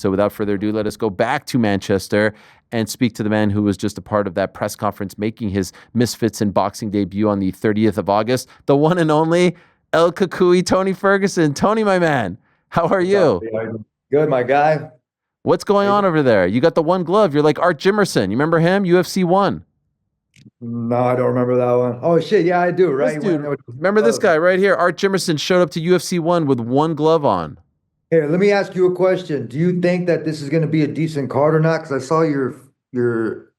So without further ado, let us go back to Manchester and speak to the man who was just a part of that press conference making his Misfits in Boxing debut on the 30th of August, the one and only El Kukui, Tony Ferguson. Tony, my man, how are What's up, you? Leo? Good, my guy. What's going on over there? You got the one glove. You're like Art Jimerson. You remember him? UFC 1. No, I don't remember that one. Oh shit, yeah, I do, right? This He went dude, there with remember this gloves. guy right here? Art Jimerson showed up to UFC 1 with one glove on. Here, let me ask you a question. Do you think that this is going to be a decent card or not? Because I saw your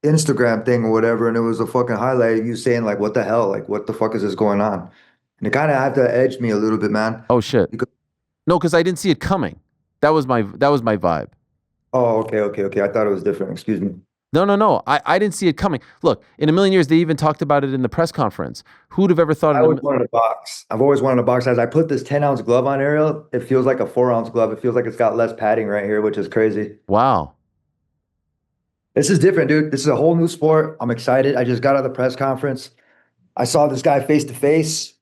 Instagram thing or whatever, and it was a fucking highlight of you saying like, "What the hell? Like, what the fuck is this going on?" And it kind of had to edge me a little bit, man. Oh shit. Because No, because I didn't see it coming. That was my vibe. oh, okay. I thought it was different. Excuse me. No. I didn't see it coming. Look, in a million years, they even talked about it in the press conference. Who'd have ever thought I always wanted a box. I've always wanted a box. As I put this 10-ounce glove on, Ariel, it feels like a 4-ounce glove. It feels like it's got less padding right here, which is crazy. Wow. This is different, dude. This is a whole new sport. I'm excited. I just got out of the press conference. I saw this guy face to face.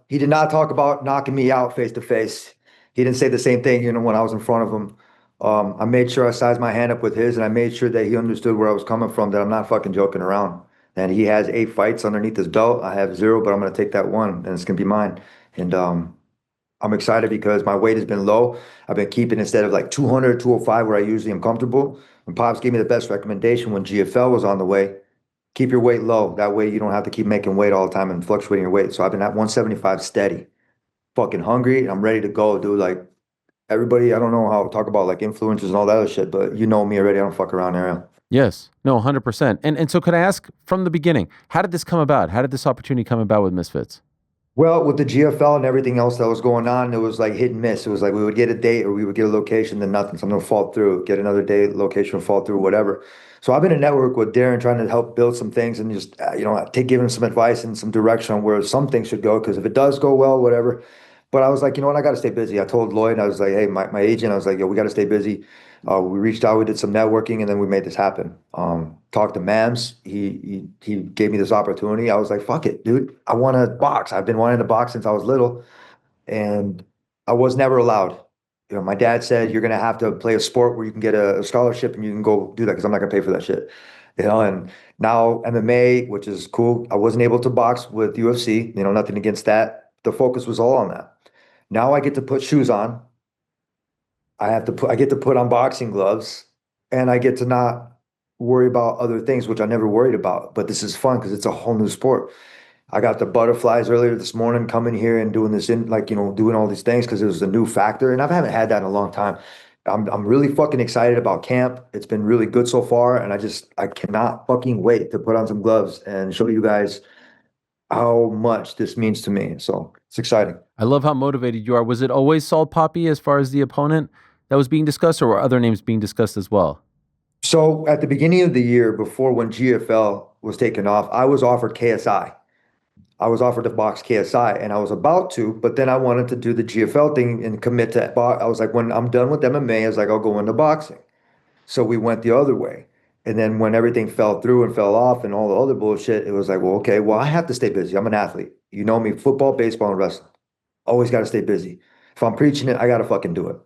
He did not talk about knocking me out face to face. He didn't say the same thing, when I was in front of him. I made sure I sized my hand up with his, and I made sure that he understood where I was coming from, that I'm not fucking joking around. And he has 8 fights underneath his belt. I have 0, but I'm gonna take that one, and it's gonna be mine. And I'm excited because my weight has been low. I've been keeping instead of like 200, 205, where I usually am comfortable. And Pops gave me the best recommendation when GFL was on the way. Keep your weight low. That way you don't have to keep making weight all the time and fluctuating your weight. So I've been at 175 steady. Fucking hungry. I'm ready to go, dude. Like everybody, I don't know how to talk about like influencers and all that other shit, but you know me already. I don't fuck around, Ariel. Yes. No, 100%. And so could I ask from the beginning, how did this come about? How did this opportunity come about with Misfits? Well, with the GFL and everything else that was going on, it was like hit and miss. It was like we would get a date or we would get a location, then nothing. Something would fall through, get another date, location would fall through, whatever. So I've been in network with Darren trying to help build some things and just, give him some advice and some direction on where some things should go. Because if it does go well, whatever. But I was like, you know what, I got to stay busy. I told Lloyd, I was like, hey, my agent, I was like, yo, we got to stay busy. We reached out, we did some networking, and then we made this happen. Talked to Mams. He gave me this opportunity. I was like, fuck it, dude. I want to box. I've been wanting to box since I was little, and I was never allowed. My dad said you're gonna have to play a sport where you can get a scholarship and you can go do that because I'm not gonna pay for that shit. And now MMA, which is cool. I wasn't able to box with UFC. Nothing against that. The focus was all on that. Now I get to put shoes on. I get to put on boxing gloves and I get to not worry about other things, which I never worried about. But this is fun because it's a whole new sport. I got the butterflies earlier this morning coming here and doing this doing all these things because it was a new factor. And I haven't had that in a long time. I'm really fucking excited about camp. It's been really good so far. And I cannot fucking wait to put on some gloves and show you guys how much this means to me. So it's exciting. I love how motivated you are. Was it always Saul Papi as far as the opponent that was being discussed, or were other names being discussed as well? So at the beginning of the year, before when GFL was taken off, I was offered KSI. I was offered to box KSI and I was about to, but then I wanted to do the GFL thing and commit to box. I was like, when I'm done with MMA, I was like, I'll go into boxing. So we went the other way. And then when everything fell through and fell off and all the other bullshit, it was like, well, okay, well, I have to stay busy. I'm an athlete. You know me, football, baseball, and wrestling. Always got to stay busy. If I'm preaching it, I got to fucking do it.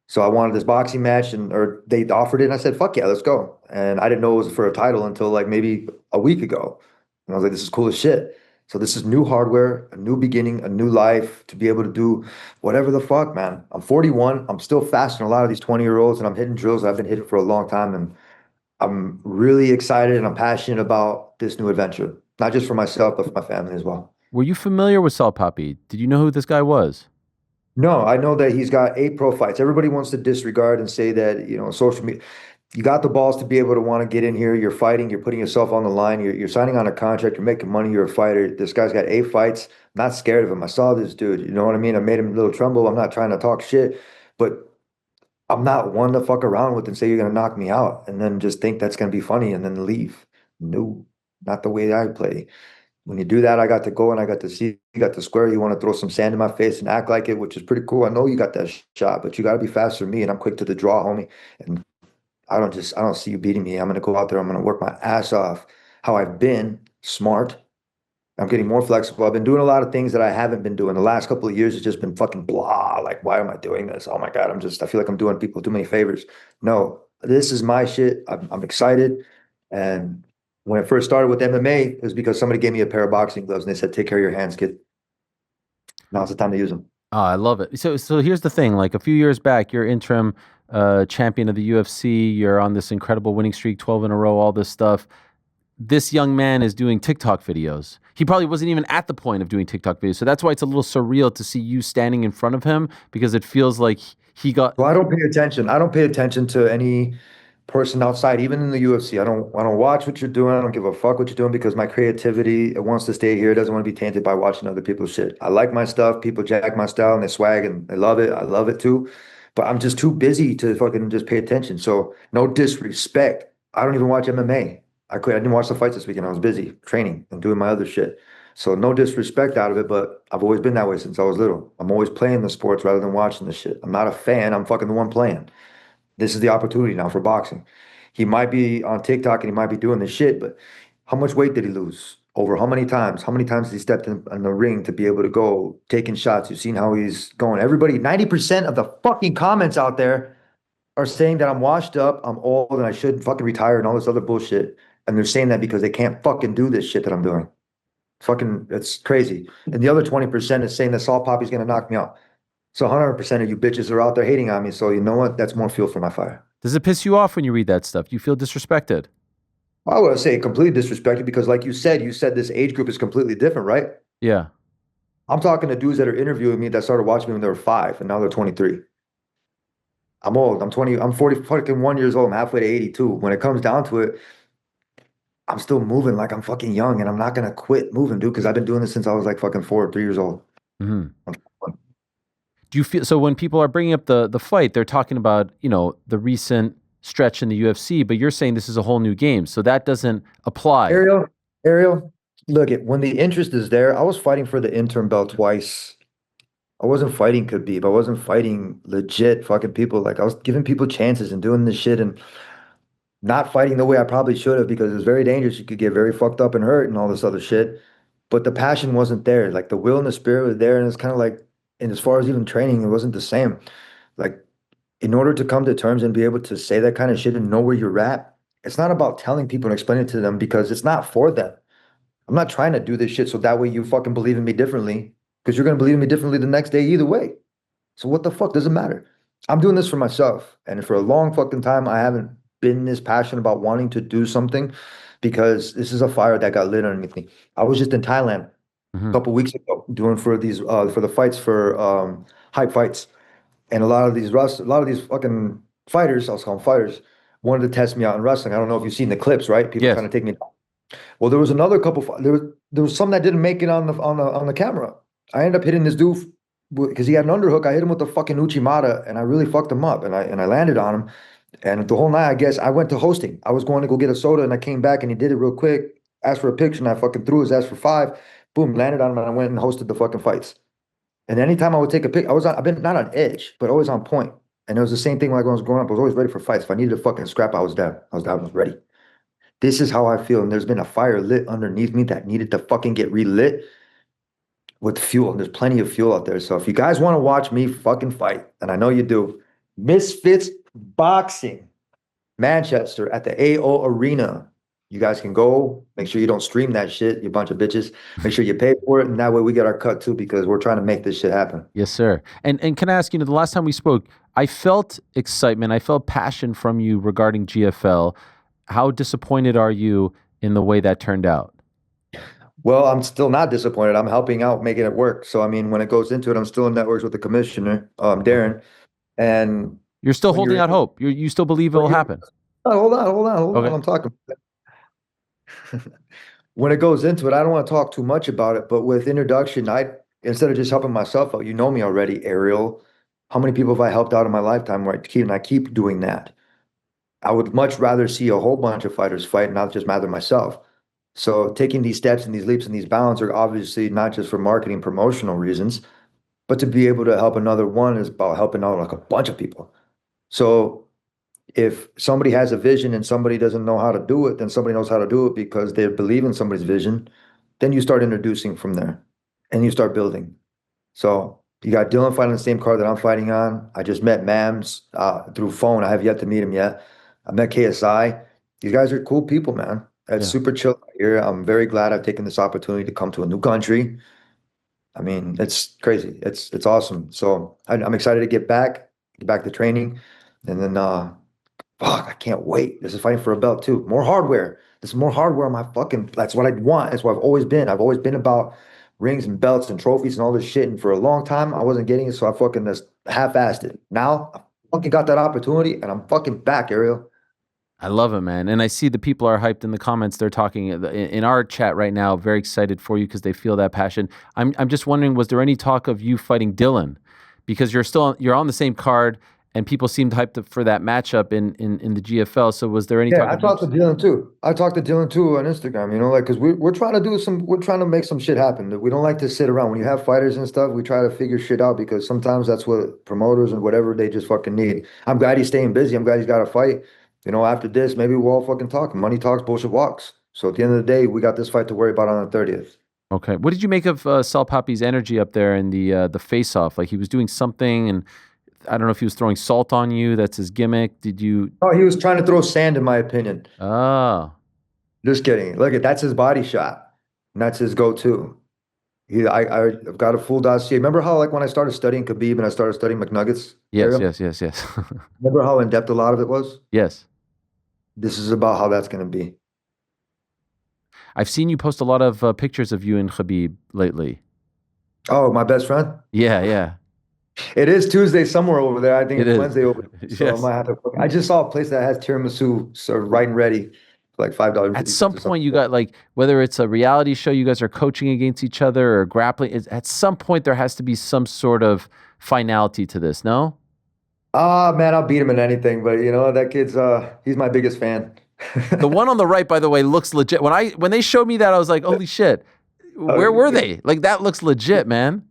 So I wanted this boxing match or they offered it and I said, fuck yeah, let's go. And I didn't know it was for a title until like maybe a week ago. And I was like, this is cool as shit. So this is new hardware, a new beginning, a new life to be able to do whatever the fuck, man. I'm 41. I'm still faster than a lot of these 20-year-olds and I'm hitting drills I've been hitting for a long time. And I'm really excited and I'm passionate about this new adventure, not just for myself, but for my family as well. Were you familiar with Saul Papi? Did you know who this guy was? No, I know that he's got 8 pro fights. Everybody wants to disregard and say that, social media, you got the balls to be able to want to get in here. You're fighting, you're putting yourself on the line, you're signing on a contract, you're making money, you're a fighter. This guy's got 8 fights. I'm not scared of him. I saw this dude, you know what I mean? I made him a little tremble. I'm not trying to talk shit, but I'm not one to fuck around with and say you're gonna knock me out and then just think that's gonna be funny and then leave. No, not the way I play. When you do that, I got to go and I got to see you got the square. You want to throw some sand in my face and act like it, which is pretty cool. I know you got that shot, but you got to be faster than me, and I'm quick to the draw, homie. And I don't see you beating me. I'm gonna go out there. I'm gonna work my ass off. How I've been smart, I'm getting more flexible. I've been doing a lot of things that I haven't been doing. The last couple of years has just been fucking blah. Like, why am I doing this? Oh my God, I feel like I'm doing people too many favors. No, this is my shit. I'm excited. And when I first started with MMA, it was because somebody gave me a pair of boxing gloves and they said, take care of your hands, kid. Now's the time to use them. Oh, I love it. So here's the thing. Like a few years back, you're interim champion of the UFC. You're on this incredible winning streak, 12 in a row, all this stuff. This young man is doing TikTok videos. He probably wasn't even at the point of doing TikTok videos. So that's why it's a little surreal to see you standing in front of him because it feels like he got. Well, I don't pay attention. I don't pay attention to any person outside, even in the UFC. I don't watch what you're doing. I don't give a fuck what you're doing because my creativity, it wants to stay here. It doesn't want to be tainted by watching other people's shit. I like my stuff. People jack my style and they swag and they love it. I love it too. But I'm just too busy to fucking just pay attention. So no disrespect. I don't even watch MMA. I quit. I didn't watch the fights this weekend. I was busy training and doing my other shit. So no disrespect out of it, but I've always been that way since I was little. I'm always playing the sports rather than watching the shit. I'm not a fan. I'm fucking the one playing. This is the opportunity now for boxing. He might be on TikTok and he might be doing this shit, but how much weight did he lose? Over how many times? How many times has he stepped in the ring to be able to go taking shots? You've seen how he's going. Everybody, 90% of the fucking comments out there are saying that I'm washed up, I'm old, and I should fucking retire and all this other bullshit. And they're saying that because they can't fucking do this shit that I'm doing. Fucking, it's crazy. And the other 20% is saying that Salt Papi's gonna knock me out. So 100% of you bitches are out there hating on me. So you know what? That's more fuel for my fire. Does it piss you off when you read that stuff? Do you feel disrespected? I would say completely disrespected because, like you said this age group is completely different, right? Yeah. I'm talking to dudes that are interviewing me that started watching me when they were 5 and now they're 23. I'm old. I'm 20. I'm 40 fucking 1 years old. I'm halfway to 82. When it comes down to it, I'm still moving like I'm fucking young and I'm not gonna quit moving, dude, because I've been doing this since I was like fucking 4 or 3 years old. Hmm. Do you feel so when people are bringing up the fight, they're talking about, the recent stretch in the UFC, but you're saying this is a whole new game, so that doesn't apply. Ariel, look it. When the interest is there, I was fighting for the interim belt twice. I wasn't fighting Khabib. I wasn't fighting legit fucking people. Like I was giving people chances and doing this shit and not fighting the way I probably should have because it was very dangerous. You could get very fucked up and hurt and all this other shit. But the passion wasn't there. Like the will and the spirit was there, and it's kind of like, and as far as even training, it wasn't the same. Like in order to come to terms and be able to say that kind of shit and know where you're at, it's not about telling people and explaining to them because it's not for them. I'm not trying to do this shit so that way you fucking believe in me differently because you're gonna believe in me differently the next day either way. So what the fuck does it matter? I'm doing this for myself, and for a long fucking time, I haven't been this passionate about wanting to do something because this is a fire that got lit underneath me. I was just in Thailand a Hmm. couple weeks ago doing for the fights for hype fights, and a lot of these fucking fighters, I'll call them fighters, wanted to test me out in wrestling. I don't know if you've seen the clips, right? People Yes. trying to take me down. Well, there was another couple. There was some that didn't make it on the camera. I ended up hitting this dude because he had an underhook. I hit him with the fucking Uchimata, and I really fucked him up. And I landed on him. And the whole night, I guess I went to hosting. I was going to go get a soda, and I came back, and he did it real quick. Asked for a picture, and I fucking threw his ass for 5. Boom, landed on him, and I went and hosted the fucking fights. And anytime I would take a pic, I've been not on edge, but always on point. And it was the same thing like when I was growing up. I was always ready for fights. If I needed a fucking scrap, I was down. I was ready. This is how I feel. And there's been a fire lit underneath me that needed to fucking get relit with fuel. And there's plenty of fuel out there. So if you guys want to watch me fucking fight, and I know you do, Misfits Boxing, Manchester at the AO Arena. You guys can go. Make sure you don't stream that shit, you bunch of bitches. Make sure you pay for it. And that way we get our cut too, because we're trying to make this shit happen. Yes, sir. And can I ask, the last time we spoke, I felt excitement, I felt passion from you regarding GFL. How disappointed are you in the way that turned out? Well, I'm still not disappointed. I'm helping out making it work. So I mean, when it goes into it, I'm still in networks with the commissioner, Okay. Darren. And You're still when holding you're out hope. You still believe it when will you're happen. hold on, Okay. I'm talking. When it goes into it, I don't want to talk too much about it, but with introduction, I instead of just helping myself out, you know me already, Ariel. How many people have I helped out in my lifetime where I keep doing that? I would much rather see a whole bunch of fighters fight, not just rather myself. So taking these steps and these leaps and these bounds are obviously not just for marketing promotional reasons, but to be able to help another one is about helping out like a bunch of people. So if somebody has a vision and somebody doesn't know how to do it, then somebody knows how to do it because they believe in somebody's vision. then you start introducing from there, and you start building. So you got Dylan fighting the same card that I'm fighting on. I just met Mams through phone. I have yet to meet him yet. I met KSI. These guys are cool people, man. It's Yeah. super chill here. I'm very glad I've taken this opportunity to come to a new country. I mean, it's crazy. It's awesome. So I'm excited to get back to training, and then fuck, I can't wait. This is fighting for a belt too. More hardware. This is more hardware on my fucking. That's what I want. That's what I've always been. I've always been about rings and belts and trophies and all this shit. And for a long time, I wasn't getting it, so I fucking just half-assed it. Now I fucking got that opportunity, and I'm fucking back, Ariel. I love it, man. And I see the people are hyped in the comments. They're talking in our chat right now, very excited for you because they feel that passion. I'm just wondering, was there any talk of you fighting Dylan? Because you're on the same card, and people seemed hyped up for that matchup in the GFL. So was there any Yeah, talk I of you? talked to Dylan too. I talked to Dylan too on Instagram, like, because we're trying to we're trying to make some shit happen. We don't like to sit around. When you have fighters and stuff, we try to figure shit out because sometimes that's what promoters and whatever they just fucking need. I'm glad he's staying busy. I'm glad he's got a fight. After this, maybe we'll all fucking talk. Money talks, bullshit walks. So at the end of the day, we got this fight to worry about on the 30th. Okay. What did you make of Sal Papi's energy up there in the face-off? Like he was doing something, and I don't know if he was throwing salt on you. That's his gimmick. Did you? Oh, he was trying to throw sand, in my opinion. Oh, Just kidding. Look, that's his body shot. And that's his go-to. I've got a full dossier. Remember how, like, when I started studying Khabib and I started studying McNuggets, yes, Ariel? yes, yes, yes, Remember how in-depth a lot of it was? yes. This is about how that's going to be. I've seen you post a lot of pictures of you and Khabib lately. Oh, my best friend? Yeah, yeah. It is Tuesday somewhere over there. I think It it's is. Wednesday over there. So I Yes. might have to. I just saw a place that has tiramisu, so right and ready, for like At $5.50 some or point, something. you got like whether it's a reality show, you guys are coaching against each other or grappling. At some point, there has to be some sort of finality to this. No. Ah, man, I'll beat him in anything. But that kid's he's my biggest fan. The one on the right, by the way, looks legit. When they showed me that, I was like, holy shit. Where Oh, were they? Like that looks legit, man.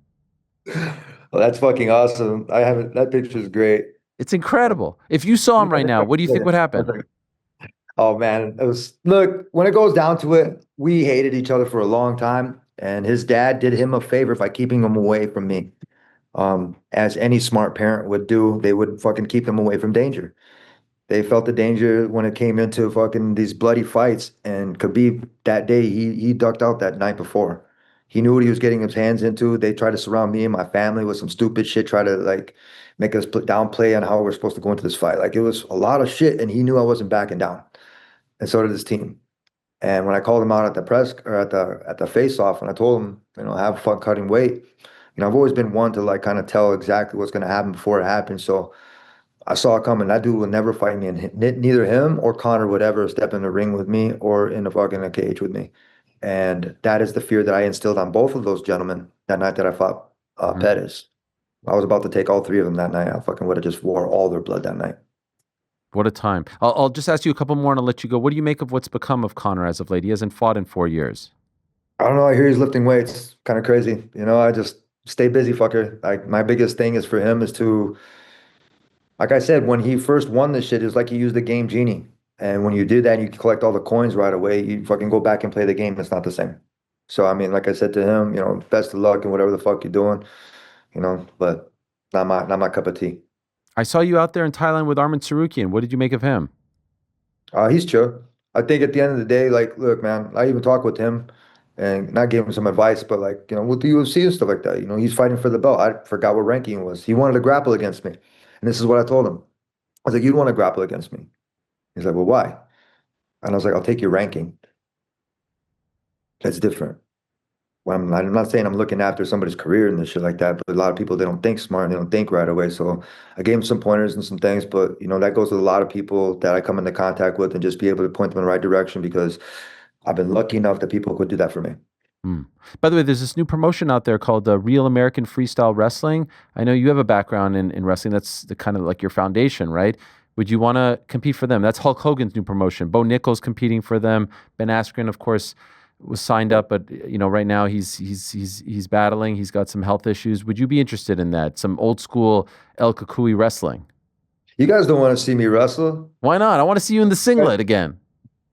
well, that's fucking awesome. I haven't. That picture's great. It's incredible. If you saw him right now, what do you think would happen? Oh man, it was look, when it goes down to it, we hated each other for a long time, and his dad did him a favor by keeping him away from me. As any smart parent would do, they would fucking keep him away from danger. They felt the danger when it came into fucking these bloody fights, and Khabib that day he ducked out that night before. He knew what he was getting his hands into. They tried to surround me and my family with some stupid shit, try to like make us put downplay on how we're supposed to go into this fight. Like it was a lot of shit, and he knew I wasn't backing down, and so did his team. And when I called him out at the press or at the face off, and I told him, have fun cutting weight. I've always been one to like kind of tell exactly what's going to happen before it happens. So I saw it coming. That dude would never fight me, and neither him or Conor would ever step in the ring with me or in the fucking a cage with me. And that is the fear that I instilled on both of those gentlemen that night that I fought Mhm. Pettis. I was about to take all three of them that night. I fucking would have just wore all their blood that night. What a time. I'll just ask you a couple more and I'll let you go. What do you make of what's become of Conor as of late? He hasn't fought in 4 years. I don't know. I hear he's lifting weights. Kind of crazy. I just stay busy, fucker. Like my biggest thing is for him is to, like I said, when he first won this shit, it's like he used the game genie. And when you do that, you collect all the coins right away. You fucking go back and play the game. It's not the same. So I mean, like I said to him, best of luck and whatever the fuck you're doing, but not my cup of tea. I saw you out there in Thailand with Arman Sarukian. What did you make of him? He's chill. I think at the end of the day, like, look, man, I even talked with him and not gave him some advice, but like, with the UFC and stuff like that, he's fighting for the belt. I forgot what ranking it was. He wanted to grapple against me. And this is what I told him. I was like, you'd want to grapple against me. He's like, well, why? And I was like, I'll take your ranking. That's different. Well, I'm not saying I'm looking after somebody's career and this shit like that, but a lot of people, they don't think smart and they don't think right away. So I gave him some pointers and some things, but that goes with a lot of people that I come into contact with and just be able to point them in the right direction because I've been lucky enough that people could do that for me. By the way, there's this new promotion out there called Real American Freestyle Wrestling. I know you have a background in wrestling. That's the kind of like your foundation, right? Would you want to compete for them? That's Hulk Hogan's new promotion. Bo Nichols competing for them. Ben Askren, of course, was signed up, but right now he's battling. He's got some health issues. Would you be interested in that? Some old school El Kukui wrestling. You guys don't want to see me wrestle? Why not? I want to see you in the singlet again.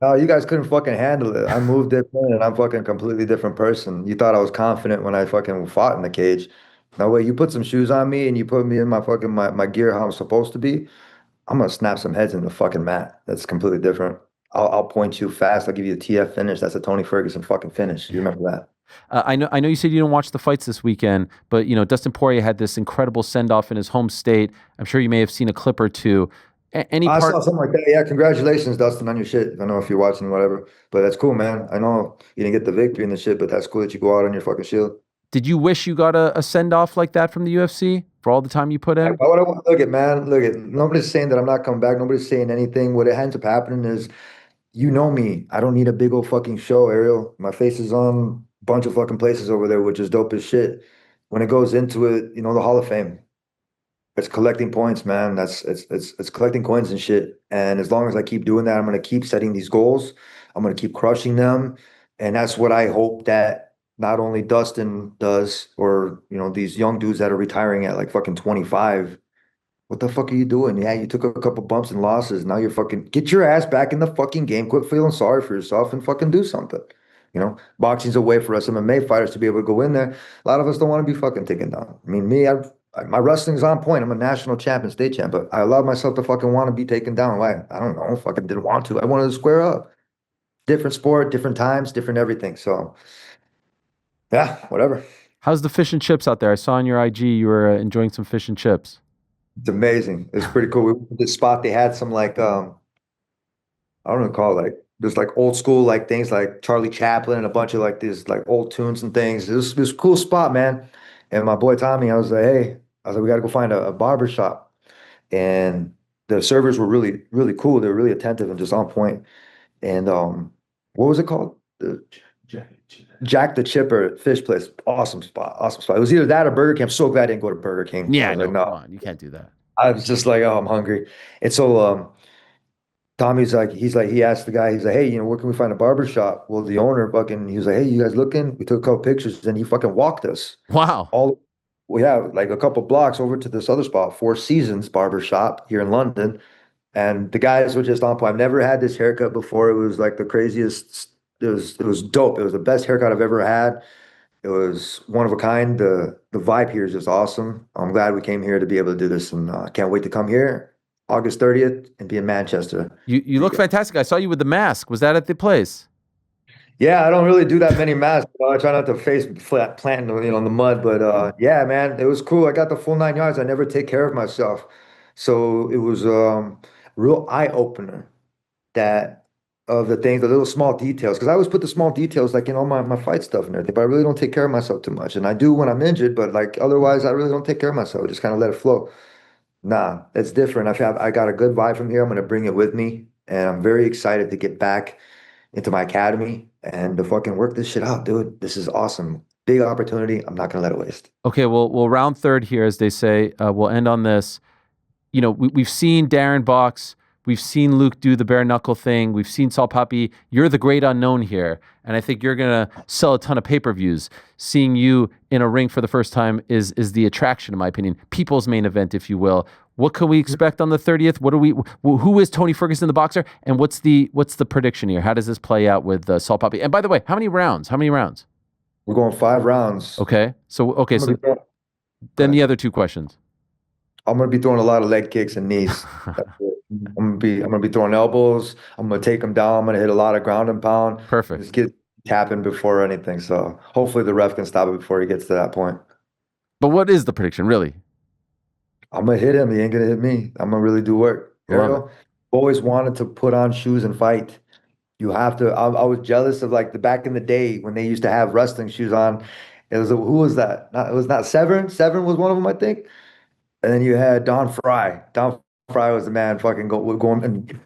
No, you guys couldn't fucking handle it. I moved different and I'm fucking completely different person. You thought I was confident when I fucking fought in the cage. No way, you put some shoes on me and you put me in my fucking my gear how I'm supposed to be. I'm gonna snap some heads in the fucking mat. That's completely different. I'll point you fast. I'll give you a TF finish. That's a Tony Ferguson fucking finish. You remember that? I know you said you didn't watch the fights this weekend, but Dustin Poirier had this incredible send off in his home state. I'm sure you may have seen a clip or two. Any I part? saw something like that. Yeah, congratulations, Dustin, on your shit. I don't know if you're watching whatever, but that's cool, man. I know you didn't get the victory in the shit, but that's cool that you go out on your fucking shield. Did you wish you got a send off like that from the UFC for all the time you put in? What I want, look at man, look at nobody's saying that I'm not coming back. Nobody's saying anything. What it ends up happening is, you know me. I don't need a big old fucking show, Ariel. My face is on a bunch of fucking places over there, which is dope as shit. When it goes into it, the Hall of Fame. It's collecting points, man. It's collecting coins and shit. And as long as I keep doing that, I'm gonna keep setting these goals. I'm gonna keep crushing them. And that's what I hope that not only Dustin does, or these young dudes that are retiring at like fucking 25. What the fuck are you doing? Yeah, you took a couple bumps and losses. Now you're fucking get your ass back in the fucking game. Quit feeling sorry for yourself and fucking do something. Boxing's a way for us MMA fighters to be able to go in there. A lot of us don't want to be fucking taken down. I mean, my wrestling's on point. I'm a national champion, state champ, but I allowed myself to fucking want to be taken down. Why? I don't know. Fucking didn't want to. I wanted to square up. Different sport, different times, different everything. So yeah, whatever. How's the fish and chips out there? I saw on your IG you were enjoying some fish and chips. It's amazing. It's pretty cool. We went to this spot, they had some like I don't know, call it like there's like old school like things like Charlie Chaplin and a bunch of like these like old tunes and things. It was a cool spot, man. And my boy Tommy, I was like, hey, I was like, we got to go find a barber shop. And the servers were really, really cool. They were really attentive and just on point. And what was it called? The Jack the Chipper fish place. Awesome spot. Awesome spot. It was either that or Burger King. I'm so glad I didn't go to Burger King. I Yeah, was like, no, come no. on, you can't do that. I was just like, oh, I'm hungry. And so Tommy's like, he asked the guy, he's like, hey, where can we find a barber shop? Well, the owner fucking, he was like, hey, you guys looking? We took a couple pictures and he fucking walked us Wow. all, we have like a couple blocks over to this other spot, Four Seasons Barber Shop here in London. And the guys were just on point. I've never had this haircut before. It was like the craziest. It was dope. It was the best haircut I've ever had. It was one of a kind. The vibe here is just awesome. I'm glad we came here to be able to do this, and can't wait to come here August 30th and be in Manchester. You look fantastic. I saw you with the mask. Was that at the place? Yeah, I don't really do that many masks. I try not to face flat planting, in the mud. But yeah, man, it was cool. I got the full 9 yards. I never take care of myself, so it was real eye opener that of the things, the little small details. Because I always put the small details like in all my fight stuff and everything. But I really don't take care of myself too much, and I do when I'm injured. But like otherwise, I really don't take care of myself. I just kind of let it flow. Nah, it's different. I got a good vibe from here. I'm gonna bring it with me, and I'm very excited to get back into my academy and to fucking work this shit out, dude. This is awesome. Big opportunity. I'm not gonna let it waste. Okay, well, we'll round third here, as they say. We'll end on this. We've seen Darren box. We've seen Luke do the bare knuckle thing. We've seen Saul Papi. You're the great unknown here. And I think you're going to sell a ton of pay-per-views. Seeing you in a ring for the first time is the attraction, in my opinion. People's main event, if you will. What can we expect on the 30th? Who is Tony Ferguson, the boxer? And what's the prediction here? How does this play out with Saul Papi? And by the way, how many rounds? We're going 5 rounds. Okay. So then the other two questions. I'm gonna be throwing a lot of leg kicks and knees. That's it. I'm gonna be throwing elbows. I'm gonna take them down. I'm gonna hit a lot of ground and pound. Perfect. Just get tapping before anything. So hopefully the ref can stop it before he gets to that point. But what is the prediction, really? I'm gonna hit him. He ain't gonna hit me. I'm gonna really do work. Ariel, always wanted to put on shoes and fight. You have to. I was jealous of like the back in the day when they used to have wrestling shoes on. Who was that? It was not Severn. Severn was one of them, I think. And then you had Don Fry. Don Fry was the man fucking going and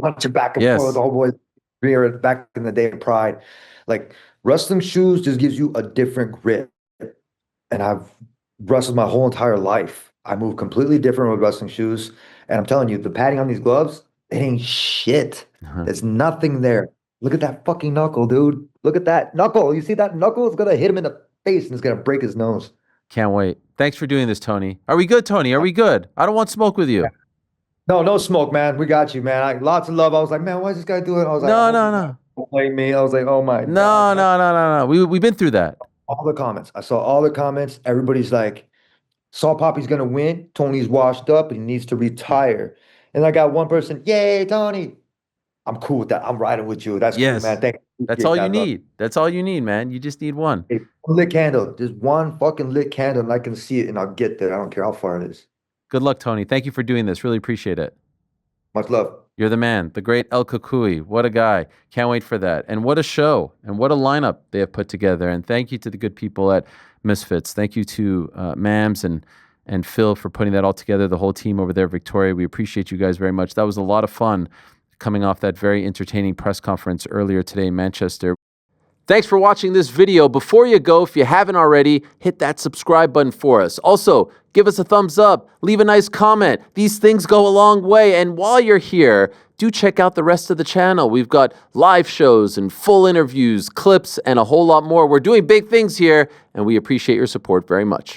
punching back and Yes. forth. The whole boy back in the day of Pride. Like wrestling shoes just gives you a different grip. And I've wrestled my whole entire life. I move completely different with wrestling shoes. And I'm telling you, the padding on these gloves, it ain't shit. There's nothing there. Look at that fucking knuckle, dude. Look at that knuckle. You see that knuckle? It's gonna hit him in the face and it's gonna break his nose. Can't wait. Thanks for doing this, Tony. Are we good, Tony? Are we good? I don't want smoke with you. No, no smoke, man. We got you, man. Lots of love. I was like, man, why is this guy doing it? I was like, I No, hope no, he's not no. gonna blame me. I was like, oh my God, No, man. no, no, no, no. We've been through that. All the comments. I saw all the comments. Everybody's like, saw Papi's gonna win. Tony's washed up and he needs to retire. And I got one person, yay, Tony. I'm cool with that. I'm riding with you. That's cool, man. Yes. Thank you. That's Appreciate all you that, bro. need. That's all you need, man. You just need one. Hey, one lit candle. Just one fucking lit candle, and I can see it, and I'll get there. I don't care how far it is. Good luck, Tony. Thank you for doing this. Really appreciate it. Much love. You're the man, the great El Kukui. What a guy. Can't wait for that. And what a show and what a lineup they have put together. And thank you to the good people at Misfits. Thank you to Mams and Phil for putting that all together, the whole team over there, Victoria. We appreciate you guys very much. That was a lot of fun coming off that very entertaining press conference earlier today in Manchester. Thanks for watching this video. Before you go, if you haven't already, hit that subscribe button for us. Also, give us a thumbs up, leave a nice comment. These things go a long way. And while you're here, do check out the rest of the channel. We've got live shows and full interviews, clips, and a whole lot more. We're doing big things here, and we appreciate your support very much.